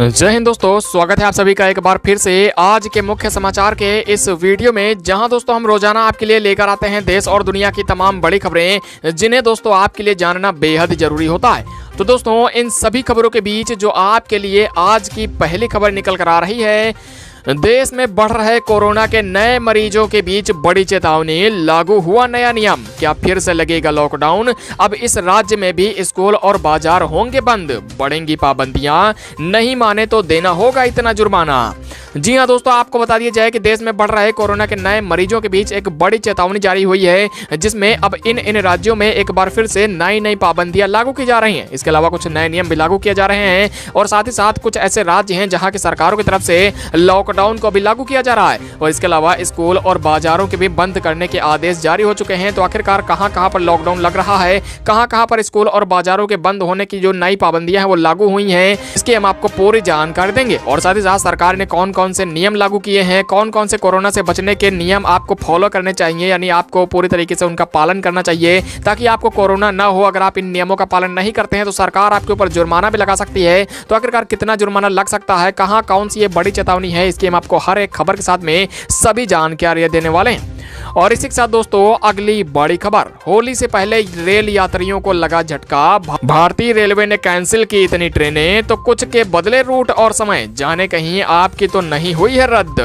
जय हिंद दोस्तों, स्वागत है आप सभी का एक बार फिर से आज के मुख्य समाचार के इस वीडियो में, जहां दोस्तों हम रोजाना आपके लिए लेकर आते हैं देश और दुनिया की तमाम बड़ी खबरें जिन्हें दोस्तों आपके लिए जानना बेहद जरूरी होता है। तो दोस्तों इन सभी खबरों के बीच जो आपके लिए आज की पहली खबर निकल कर आ रही है, देश में बढ़ रहे कोरोना के नए मरीजों के बीच बड़ी चेतावनी, लागू हुआ नया नियम, क्या फिर से लगेगा लॉकडाउन? अब इस राज्य में भी स्कूल और बाजार होंगे बंद, बढ़ेंगी पाबंदियां, नहीं माने तो देना होगा इतना जुर्माना। जी हां दोस्तों, आपको बता दिया जाए कि देश में बढ़ रहे कोरोना के नए मरीजों के बीच एक बड़ी चेतावनी जारी हुई है, जिसमें अब इन राज्यों में एक बार फिर से नई पाबंदियां लागू की जा रही हैं। इसके अलावा कुछ नए नियम भी लागू किए जा रहे हैं और साथ ही साथ कुछ ऐसे राज्य हैं जहां की सरकारों की तरफ से लॉकडाउन को भी लागू किया जा रहा है और इसके अलावा स्कूल और बाजारों के भी बंद करने के आदेश जारी हो चुके हैं। तो आखिरकार कहां पर लॉकडाउन लग रहा है, कहां पर स्कूल और बाजारों के बंद होने की जो नई पाबंदियां हैं वो लागू हुई हैं, इसकी हम आपको पूरी जानकारी देंगे। और साथ ही साथ सरकार ने कौन कौन से नियम लागू किए हैं, कौन कौन से कोरोना से बचने के नियम आपको फॉलो करने चाहिए, यानी आपको पूरी तरीके से उनका पालन करना चाहिए ताकि आपको कोरोना ना हो। अगर आप इन नियमों का पालन नहीं करते हैं तो सरकार आपके ऊपर जुर्माना भी लगा सकती है। तो आखिरकार कितना जुर्माना लग सकता है, कहां कौन सी ये बड़ी चेतावनी है, इसकी हम आपको हर एक खबर के साथ में सभी जानकारियां देने वाले हैं। और इसी के साथ दोस्तों अगली बड़ी खबर, होली से पहले रेल यात्रियों को लगा झटका, भारतीय रेलवे ने कैंसिल की इतनी ट्रेनें, तो कुछ के बदले रूट और समय, जाने कहीं आपकी तो नहीं हुई है रद्द।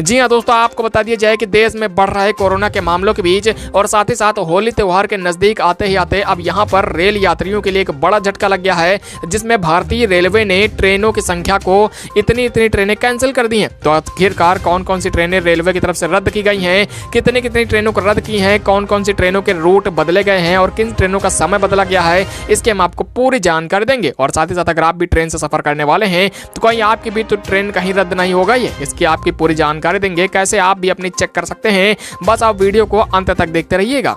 जी हां दोस्तों, आपको बता दिया जाए कि देश में बढ़ रहे कोरोना के मामलों के बीच और साथ ही साथ होली त्योहार के नजदीक आते ही आते अब यहां पर रेल यात्रियों के लिए एक बड़ा झटका लग गया है, जिसमें भारतीय रेलवे ने ट्रेनों की संख्या को इतनी ट्रेनें कैंसिल कर दी हैं। तो आखिरकार कौन कौन सी ट्रेनें रेलवे की तरफ से रद्द की गई हैं, कितनी ट्रेनों को रद्द की हैं, कौन कौन सी ट्रेनों के रूट बदले गए हैं और किन ट्रेनों का समय बदला गया है, इसके हम आपको पूरी जानकारी देंगे। और साथ ही साथ अगर आप भी ट्रेन से सफर करने वाले हैं तो कहीं आपकी भी तो ट्रेन कहीं रद्द नहीं होगा, ये इसकी आपकी पूरी जानकारी देंगे, कैसे आप भी अपनी चेक कर सकते हैं। बस आप वीडियो को अंत तक देखते रहिएगा।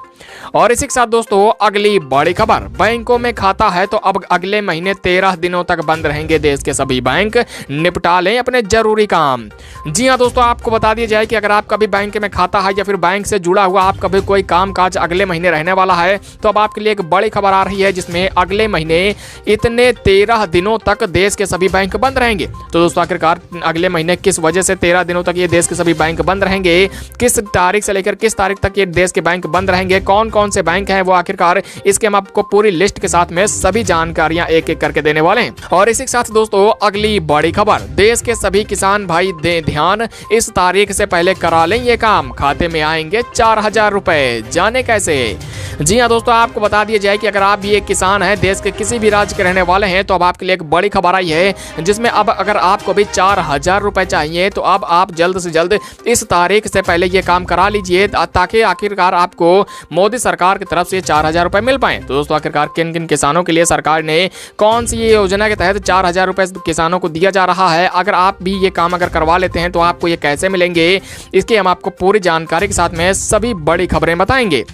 और इसी के साथ दोस्तों अगली बड़ी खबर, बैंकों में खाता है तो अब अगले महीने 13 दिनों तक बंद रहेंगे देश के सभी बैंक, निपटा लें अपने जरूरी काम। जी हां दोस्तों, आपको बता दिया जाए कि अगर आपका भी बैंक में खाता है या फिर बैंक से जुड़ा हुआ आपका भी कोई काम काज अगले महीने रहने वाला है, तो अब आपके लिए एक बड़ी खबर आ रही है, जिसमें अगले महीने इतने 13 दिनों तक देश के सभी बैंक बंद रहेंगे। तो दोस्तों आखिरकार अगले महीने किस वजह से 13 दिनों तक ये देश के सभी बैंक बंद रहेंगे, किस तारीख से लेकर किस तारीख तक ये देश के बैंक बंद रहेंगे, कौन कौन से बैंक हैं वो आखिरकार, इसके हम आपको पूरी लिस्ट के साथ में सभी जानकारियां एक एक करके देने वाले हैं। और इसी के साथ दोस्तों अगली बड़ी खबर, देश के सभी किसान भाई दें ध्यान, इस तारीख से पहले करा लें ये काम, खाते में आएंगे 4000 रुपए, जाने कैसे। जी हां दोस्तों, आपको बता दिया जाए कि अगर आप भी एक किसान हैं, देश के किसी भी राज्य के रहने वाले हैं, तो अब आपके लिए एक बड़ी खबर आई है, जिसमें अब अगर आपको भी 4000 रुपए चाहिए तो अब आप जल्द से जल्द इस तारीख से पहले ये काम करा लीजिए, ताकि आखिरकार आपको मोदी सरकार की तरफ से 4000 रुपए मिल पाए। तो दोस्तों आखिरकार किन किन किसानों के लिए सरकार ने कौन सी ये योजना के तहत 4000 रुपए किसानों को दिया जा रहा है, अगर आप भी ये काम अगर करवा लेते हैं तो आपको ये कैसे मिलेंगे, इसकी हम आपको पूरी जानकारी के साथ में सभी बड़ी खबरें बताएंगे।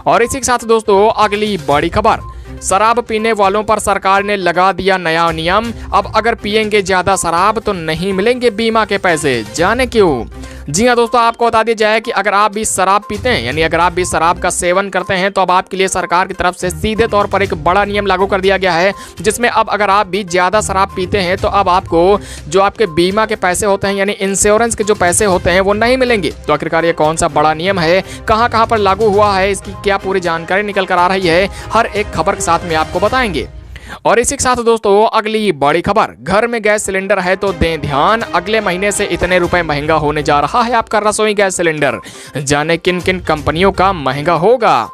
और इसी के साथ दोस्तों अगली बड़ी खबर, शराब पीने वालों पर सरकार ने लगा दिया नया नियम, अब अगर पिएंगे ज्यादा शराब तो नहीं मिलेंगे बीमा के पैसे, जाने क्यों। जी हां दोस्तों, आपको बता दिया जाए कि अगर आप भी शराब पीते हैं, यानी अगर आप भी शराब का सेवन करते हैं, तो अब आपके लिए सरकार की तरफ से सीधे तौर पर एक बड़ा नियम लागू कर दिया गया है, जिसमें अब अगर आप भी ज्यादा शराब पीते हैं तो अब आपको जो आपके बीमा के पैसे होते हैं, यानी इंश्योरेंस के जो पैसे होते हैं वो नहीं मिलेंगे। तो आखिरकार ये कौन सा बड़ा नियम है, कहां पर लागू हुआ है, इसकी क्या पूरी जानकारी निकल कर आ रही है, हर एक खबर के साथ में आपको बताएंगे। और इसी के साथ दोस्तों अगली बड़ी खबर, घर में गैस सिलेंडर है तो दें ध्यान, अगले महीने से इतने रुपए महंगा होने जा रहा है आपका रसोई गैस सिलेंडर, जाने किन किन कंपनियों का महंगा होगा।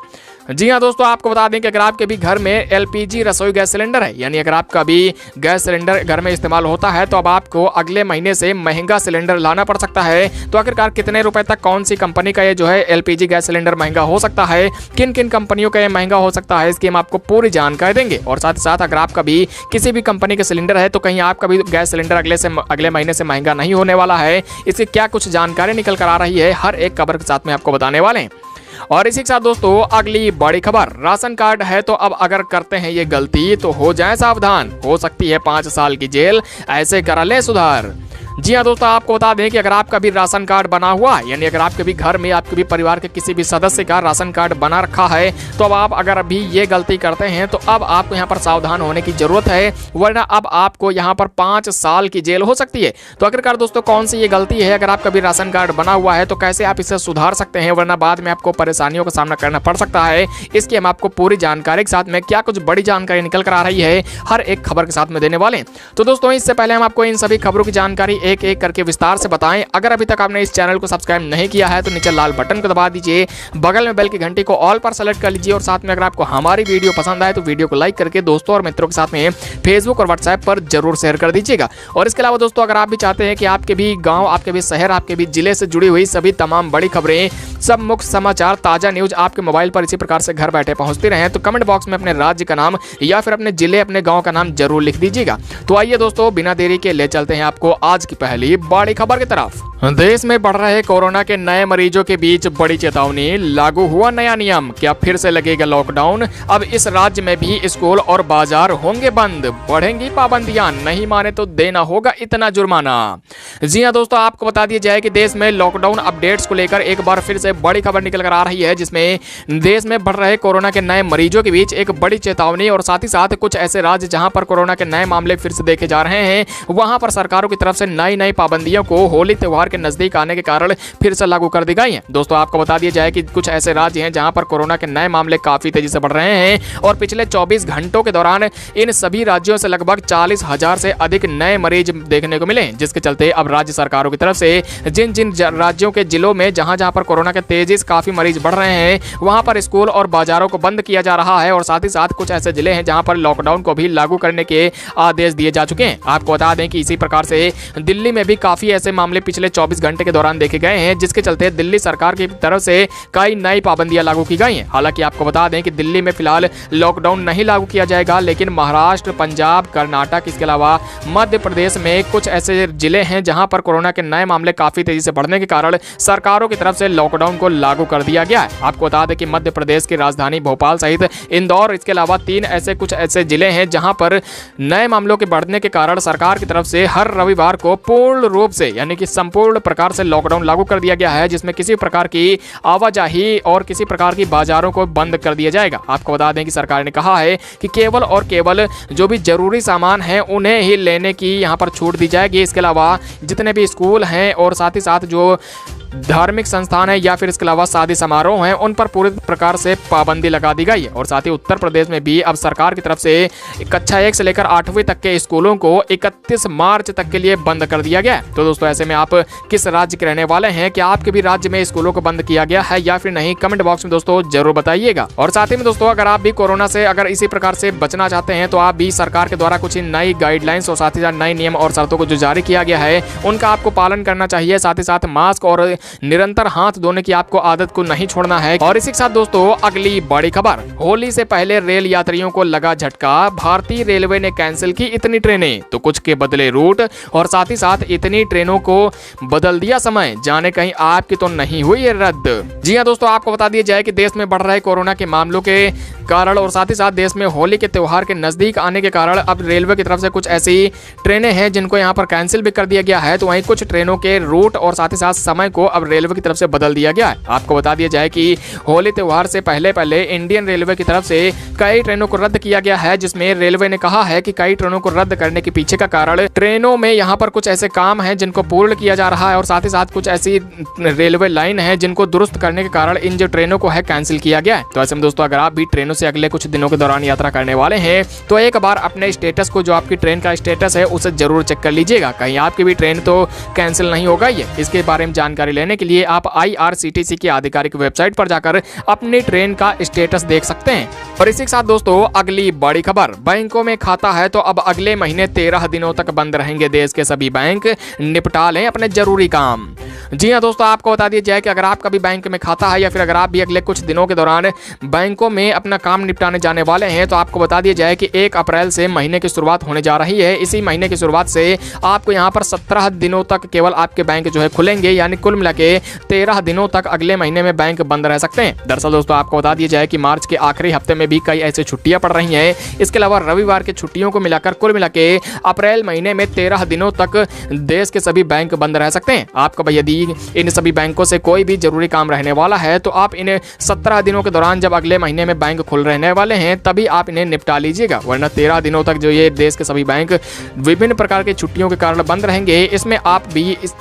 जी हाँ दोस्तों, आपको बता दें कि अगर आपके भी घर में एलपीजी रसोई गैस सिलेंडर है, यानी अगर आपका भी गैस सिलेंडर घर में इस्तेमाल होता है, तो अब आपको अगले महीने से महंगा सिलेंडर लाना पड़ सकता है। तो आखिरकार कितने रुपए तक कौन सी कंपनी का ये जो है एलपीजी गैस सिलेंडर महंगा हो सकता है, किन किन कंपनियों का ये महंगा हो सकता है, इसकी हम आपको पूरी जानकारी देंगे। और साथ ही साथ अगर आपका भी किसी भी कंपनी का सिलेंडर है तो कहीं आपका भी गैस सिलेंडर अगले महीने से महंगा नहीं होने वाला है, इसकी क्या कुछ जानकारी निकल कर आ रही है, हर एक खबर के साथ में आपको बताने वाले हैं। और इसी के साथ दोस्तों अगली बड़ी खबर, राशन कार्ड है तो अब अगर करते हैं ये गलती तो हो जाए सावधान, हो सकती है 5 साल की जेल, ऐसे करा ले सुधार। जी हाँ दोस्तों, आपको बता दें कि अगर आपका भी राशन कार्ड बना हुआ है, यानी अगर आपके भी घर में आपके भी परिवार के किसी भी सदस्य का राशन कार्ड बना रखा है, तो अब आप अगर अभी ये गलती करते हैं तो अब आपको यहाँ पर सावधान होने की जरूरत है, वरना अब आपको यहाँ पर 5 साल की जेल हो सकती है। तो आखिरकार दोस्तों कौन सी ये गलती है, अगर आपका भी राशन कार्ड बना हुआ है तो कैसे आप इसे सुधार सकते हैं, वरना बाद में आपको परेशानियों का सामना करना पड़ सकता है। इसकी हम आपको पूरी जानकारी के साथ में क्या कुछ बड़ी जानकारी निकल कर आ रही है हर एक खबर के साथ में देने वाले हैं। तो दोस्तों इससे पहले हम आपको इन सभी खबरों की जानकारी एक एक करके विस्तार से बताएं। अगर अभी तक आपने इस चैनल को सब्सक्राइब नहीं किया है तो नीचे लाल बटन को दबा दीजिए, बगल में बेल की घंटी को ऑल पर सेलेक्ट कर लीजिए और साथ में अगर आपको हमारी वीडियो पसंद आए तो वीडियो को लाइक करके दोस्तों और मित्रों के साथ में फेसबुक और व्हाट्सएप पर जरूर शेयर कर दीजिएगा। और इसके अलावा दोस्तों अगर आप भी चाहते हैं कि आपके भी गांव, आपके भी शहर, आपके भी जिले से जुड़ी हुई सभी तमाम बड़ी खबरें, सब मुख्य समाचार, ताजा न्यूज आपके मोबाइल पर इसी प्रकार से घर बैठे पहुंचती रहे, तो कमेंट बॉक्स में अपने राज्य का नाम या फिर अपने जिले, अपने गांव का नाम जरूर लिख दीजिएगा। तो आइए दोस्तों बिना देरी के ले चलते हैं आपको आज की पहली बड़ी खबर की तरफ। देश में बढ़ रहे कोरोना के नए मरीजों के बीच बड़ी चेतावनी, लागू हुआ नया नियम, क्या फिर से लगेगा लॉकडाउन? अब इस राज्य में भी स्कूल और बाजार होंगे बंद, बढ़ेंगी पाबंदियां, नहीं माने तो देना होगा इतना जुर्माना। जी हां दोस्तों, आपको बता दिया जाए कि देश में लॉकडाउन अपडेट्स को लेकर एक बार फिर से बड़ी खबर निकल कर आ रही है, जिसमें देश में बढ़ रहे कोरोना के नए मरीजों के बीच एक बड़ी चेतावनी और साथ ही साथ कुछ ऐसे राज्य जहां पर कोरोना के नए मामले फिर से देखे जा रहे हैं, वहां पर सरकारों की तरफ से नई नई पाबंदियों को होली त्योहार के नजदीक आने के कारण फिर से लागू कर दी गई है। दोस्तों आपको बता दिया जाए कि कुछ ऐसे राज्य हैं जहां पर कोरोना के नए मामले काफी तेजी से बढ़ रहे हैं और पिछले 24 घंटों के दौरान इन सभी राज्यों से लगभग 40,000 से अधिक नए मरीज देखने को मिले, जिसके चलते अब राज्य सरकारों की तरफ से जिन जिन राज्यों के जिलों में जहां जहां पर कोरोना के तेजी से काफी मरीज बढ़ रहे हैं, वहां पर स्कूल और बाजारों को बंद किया जा रहा है और साथ ही साथ कुछ ऐसे जिले हैं जहां पर लॉकडाउन को भी लागू करने के आदेश दिए जा चुके हैं। आपको बता दें कि इसी प्रकार से दिल्ली में भी काफी ऐसे मामले पिछले 24 घंटे के दौरान देखे गए हैं, जिसके चलते दिल्ली सरकार की तरफ से कई नई पाबंदियां लागू की गई हैं। हालांकि आपको बता दें कि दिल्ली में फिलहाल लॉकडाउन नहीं लागू किया जाएगा, लेकिन महाराष्ट्र, पंजाब, कर्नाटक, इसके अलावा मध्य प्रदेश में कुछ ऐसे जिले हैं जहां पर कोरोना के नए मामले काफी तेजी से बढ़ने के कारण सरकारों की तरफ से लॉकडाउन को लागू कर दिया गया है। आपको बता दें कि मध्य प्रदेश की राजधानी भोपाल सहित इंदौर, इसके अलावा कुछ ऐसे जिले हैं जहां पर नए मामलों के बढ़ने के कारण सरकार की तरफ से हर रविवार को पूर्ण रूप से यानी कि संपूर्ण प्रकार से लॉकडाउन लागू कर दिया गया है, जिसमें किसी प्रकार की आवाजाही और किसी प्रकार की बाजारों को बंद कर दिया जाएगा। आपको बता दें कि सरकार ने कहा है कि केवल और केवल जो भी जरूरी सामान है उन्हें ही लेने की यहां पर छूट दी जाएगी। इसके अलावा जितने भी स्कूल हैं और साथ ही साथ जो धार्मिक संस्थान है या फिर इसके अलावा शादी समारोह हैं, उन पर पूरी प्रकार से पाबंदी लगा दी गई है। और साथ ही उत्तर प्रदेश में भी अब सरकार की तरफ से कक्षा 1 से लेकर 8वीं तक के स्कूलों को 31 मार्च तक के लिए बंद कर दिया गया है। तो दोस्तों ऐसे में आप किस राज्य के रहने वाले हैं, क्या आपके भी राज्य में स्कूलों को बंद किया गया है या फिर नहीं, कमेंट बॉक्स में दोस्तों जरूर बताइएगा। और साथ ही में दोस्तों अगर आप भी कोरोना से अगर इसी प्रकार से बचना चाहते हैं तो आप भी सरकार के द्वारा कुछ नई गाइडलाइंस और साथ ही साथ नए नियम और शर्तों को जो जारी किया गया है उनका आपको पालन करना चाहिए। साथ ही साथ मास्क और निरंतर हाथ धोने की आपको आदत को नहीं छोड़ना है। और इसी के साथ दोस्तों अगली बड़ी खबर, होली से पहले रेल यात्रियों को लगा झटका, भारतीय रेलवे ने कैंसिल की इतनी ट्रेनें, तो कुछ के बदले रूट और साथ ही साथ इतनी ट्रेनों को बदल दिया समय, जाने कहीं आपकी तो नहीं हुई है रद्द। जी हां दोस्तों, आपको बता दिया जाए कि देश में बढ़ रहे कोरोना के मामलों के कारण और साथ ही साथ देश में होली के त्योहार के नजदीक आने के कारण अब रेलवे की तरफ से कुछ ऐसी ट्रेनें हैं जिनको यहाँ पर कैंसिल भी कर दिया गया है। तो वहीं कुछ ट्रेनों के रूट और साथ ही साथ समय को अब रेलवे की तरफ से बदल दिया गया है। आपको बता दिया जाए कि होली त्योहार से पहले इंडियन रेलवे की तरफ से कई ट्रेनों को रद्द किया गया है, जिसमें रेलवे ने कहा है कि कई ट्रेनों को रद्द करने के पीछे का कारण ट्रेनों में यहाँ पर कुछ ऐसे काम है जिनको पूर्ण किया जा रहा है और साथ ही साथ कुछ ऐसी रेलवे लाइन है जिनको दुरुस्त करने के कारण इन जो ट्रेनों को है कैंसिल किया गया है। तो ऐसे में दोस्तों अगर आप भी ट्रेनों से अगले कुछ दिनों के दौरान यात्रा करने वाले हैं तो एक बार अपने स्टेटस को, जो आपकी ट्रेन का स्टेटस है, उसे जरूर चेक कर लीजिएगा, कहीं आपकी भी ट्रेन तो कैंसिल नहीं हो गई है। इसके बारे में जानकारी लेने के लिए आप IRCTC की आधिकारिक वेबसाइट पर जाकर अपनी ट्रेन का स्टेटस देख सकते हैं। और इसी के साथ दोस्तों अगली बड़ी खबर, बैंकों में खाता है तो अब अगले महीने 13 दिनों तक बंद रहेंगे देश के सभी बैंक, निपटा लें अपने जरूरी काम। जी हाँ दोस्तों, आपको बता दिया जाए कि अगर आपका भी बैंक में खाता है या फिर अगर आप भी अगले कुछ दिनों के दौरान बैंकों में अपना काम निपटाने जाने वाले हैं तो आपको बता दिया जाए कि 1 अप्रैल से महीने की शुरुआत होने जा रही है। इसी महीने की शुरुआत से आपको यहाँ पर 17 दिनों तक केवल आपके बैंक जो है खुलेंगे, यानी कुल मिला के 13 दिनों तक अगले महीने में बैंक बंद रह सकते हैं। दरअसल दोस्तों आपको बता दिया जाए कि मार्च के आखिरी हफ्ते में भी कई ऐसे छुट्टियां पड़ रही हैं। इसके अलावा रविवार की छुट्टियों को मिलाकर कुल मिला के अप्रैल महीने में 13 दिनों तक देश के सभी बैंक बंद रह सकते हैं। आपको यदि इन सभी बैंकों से कोई भी जरूरी काम रहने वाला है तो आप इन 17 दिनों के दौरान जब अगले महीने में बैंक खुल रहने वाले हैं तभी आप इन्हें निपटा लीजिएगा, वरना 13 दिनों तक जो ये देश के सभी बैंक विभिन्न प्रकार की छुट्टियों के कारण बंद रहेंगे, इसमें आप भी इस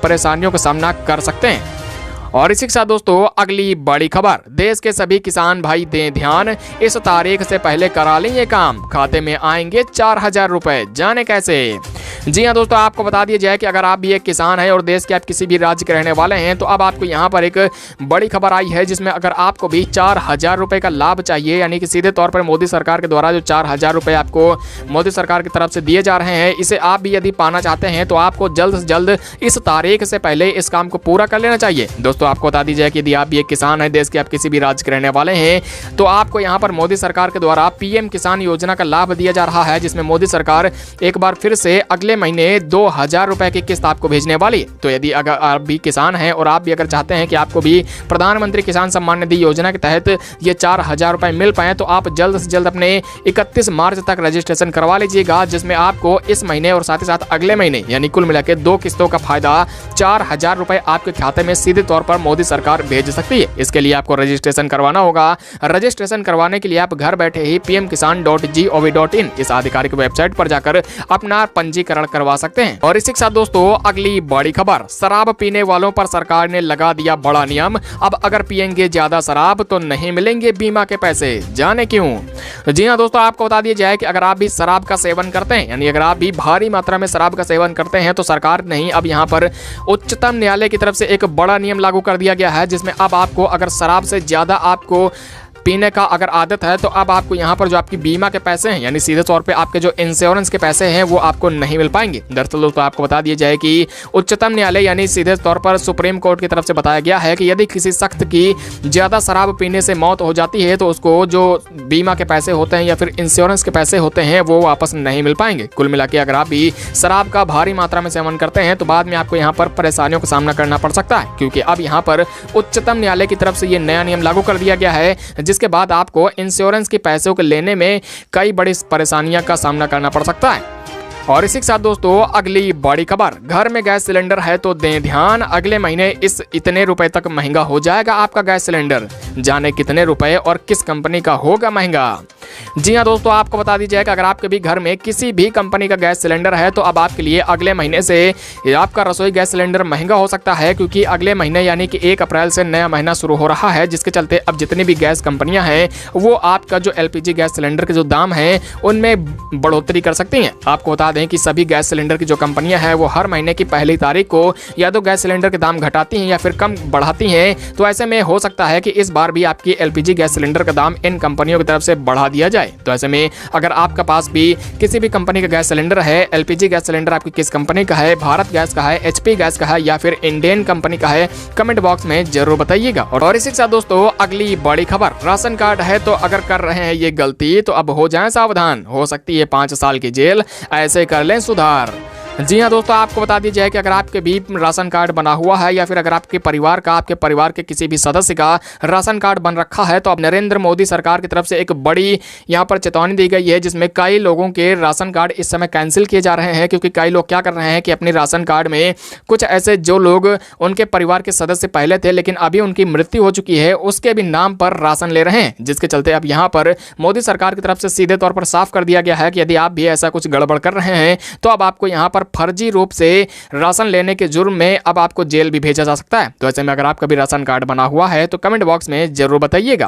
परेशानियों का सामना कर सकते हैं। और इसी के साथ दोस्तों अगली बड़ी खबर, देश के सभी किसान भाई दें ध्यान, इस तारीख से पहले करा लें ये काम, खाते में आएंगे 4000 रुपए, जाने कैसे। जी हाँ दोस्तों आपको बता दिया जाए कि अगर आप भी एक किसान हैं और देश के आप किसी भी राज्य के रहने वाले हैं तो अब आपको यहाँ पर एक बड़ी खबर आई है जिसमें अगर आपको भी 4000 रुपए का लाभ चाहिए, यानी कि सीधे तौर पर मोदी सरकार के द्वारा जो 4000 रुपए आपको मोदी सरकार की तरफ से दिए जा रहे हैं, इसे आप भी यदि पाना चाहते हैं तो आपको जल्द से जल्द इस तारीख से पहले इस काम को पूरा कर लेना चाहिए। दोस्तों आपको बता दी जाए कि यदि आप भी एक किसान हैं, देश के आप किसी भी राज्य के रहने वाले हैं, तो आपको यहाँ पर मोदी सरकार के द्वारा पीएम किसान योजना का लाभ दिया जा रहा है, जिसमें मोदी सरकार एक बार फिर से अगले महीने 2000 रुपए की किस्त आपको भेजने वाली है। तो यदि अगर आप भी किसान हैं और आप भी अगर चाहते हैं कि आपको भी प्रधानमंत्री किसान सम्मान निधि योजना के तहत ये 4000 रुपए मिल पाए तो आप जल्द से जल्द अपने 31 मार्च तक रजिस्ट्रेशन करवा लीजिएगा, जिसमें आपको इस महीने और साथ ही साथ अगले महीने यानी कुल मिलाकर 2 किस्तों का फायदा 4000 रुपए आपके खाते में सीधे तौर पर मोदी सरकार भेज सकती है। इसके लिए आपको रजिस्ट्रेशन करवाना होगा। रजिस्ट्रेशन करवाने के लिए आप घर बैठे ही pmkisan.gov.in इस आधिकारिक वेबसाइट पर जाकर अपना पंजीकरण करवा सकते हैं। और इसी के साथ दोस्तों अगली बड़ी खबर, शराब पीने वालों पर सरकार ने लगा दिया बड़ा नियम, अब अगर पिएंगे ज्यादा शराब तो नहीं मिलेंगे बीमा के पैसे, जाने क्यों। जी हाँ दोस्तों आपको बता दिया जाए कि अगर आप भी शराब का सेवन करते हैं, यानी अगर आप भी भारी मात्रा में शराब का सेवन करते हैं तो सरकार ने अब यहाँ पर उच्चतम न्यायालय की तरफ से एक बड़ा नियम लागू कर दिया गया है, जिसमें अब आपको अगर शराब से ज्यादा आपको पीने का अगर आदत है तो अब आपको यहाँ पर जो आपकी बीमा के पैसे हैं, यानी सीधे तौर पे आपके जो इंश्योरेंस के पैसे हैं वो आपको नहीं मिल पाएंगे। दरअसल दोस्तों आपको बता दिया जाए कि उच्चतम न्यायालय यानी सीधे तौर पर सुप्रीम कोर्ट की तरफ से बताया गया है कि यदि किसी शख्स की ज्यादा शराब पीने से मौत हो जाती है तो उसको जो बीमा के पैसे होते हैं या फिर इंश्योरेंस के पैसे होते हैं वो वापस नहीं मिल पाएंगे। कुल मिला के अगर आप भी शराब का भारी मात्रा में सेवन करते हैं तो बाद में आपको यहाँ पर परेशानियों का सामना करना पड़ सकता है, क्योंकि अब यहाँ पर उच्चतम न्यायालय की तरफ से ये नया नियम लागू कर दिया गया है, जिसके बाद आपको इंश्योरेंस के पैसों को लेने में कई बड़ी परेशानियों का सामना करना पड़ सकता है। और इसी के साथ दोस्तों अगली बड़ी खबर, घर में गैस सिलेंडर है तो दें ध्यान, अगले महीने इस इतने रुपए तक महंगा हो जाएगा आपका गैस सिलेंडर, जाने कितने रुपए और किस कंपनी का होगा महंगा। जी हाँ दोस्तों आपको बता दी जाए कि अगर आपके भी घर में किसी भी कंपनी का गैस सिलेंडर है तो अब आपके लिए अगले महीने से आपका रसोई गैस सिलेंडर महंगा हो सकता है, क्योंकि अगले महीने यानी कि 1 अप्रैल से नया महीना शुरू हो रहा है, जिसके चलते अब जितनी भी गैस कंपनियां हैं वो आपका जो एलपीजी गैस सिलेंडर के जो दाम है उनमें बढ़ोतरी कर सकती हैं। आपको बता दें कि सभी गैस सिलेंडर की जो कंपनियां हैं वो हर महीने की पहली तारीख को या तो गैस सिलेंडर के दाम घटाती हैं या फिर कम बढ़ाती हैं। तो ऐसे में हो सकता है कि इस बार भी आपकी एलपीजी गैस सिलेंडर का दाम इन कंपनियों की तरफ से बढ़ा दिया जाए। तो ऐसे में अगर आपका पास भी किसी भी कंपनी का गैस सिलेंडर है, एलपीजी गैस सिलेंडर आपकी किस कंपनी का है, भारत गैस का है, एचपी गैस का है या फिर इंडियन कंपनी का है, कमेंट बॉक्स में जरूर बताइएगा। और इसी के साथ दोस्तों अगली बड़ी खबर, राशन कार्ड है तो अगर कर रहे हैं ये गलती तो अब हो जाएं सावधान, हो सकती है 5 साल की जेल, ऐसे कर लें सुधार। जी हाँ दोस्तों आपको बता दी जाए कि अगर आपके भी राशन कार्ड बना हुआ है या फिर अगर आपके परिवार के किसी भी सदस्य का राशन कार्ड बन रखा है तो अब नरेंद्र मोदी सरकार की तरफ से एक बड़ी यहाँ पर चेतावनी दी गई है, जिसमें कई लोगों के राशन कार्ड इस समय कैंसिल किए जा रहे हैं, क्योंकि कई लोग क्या कर रहे हैं कि अपने राशन कार्ड में कुछ ऐसे जो लोग उनके परिवार के सदस्य पहले थे लेकिन अभी उनकी मृत्यु हो चुकी है उसके भी नाम पर राशन ले रहे हैं, जिसके चलते अब यहाँ पर मोदी सरकार की तरफ से सीधे तौर पर साफ कर दिया गया है कि यदि आप भी ऐसा कुछ गड़बड़ कर रहे हैं तो अब आपको यहाँ पर फर्जी रूप से राशन लेने के जुर्म में अब आपको जेल भी भेजा जा सकता है। तो ऐसे में अगर आपका भी राशन कार्ड बना हुआ है तो कमेंट बॉक्स में जरूर बताइएगा।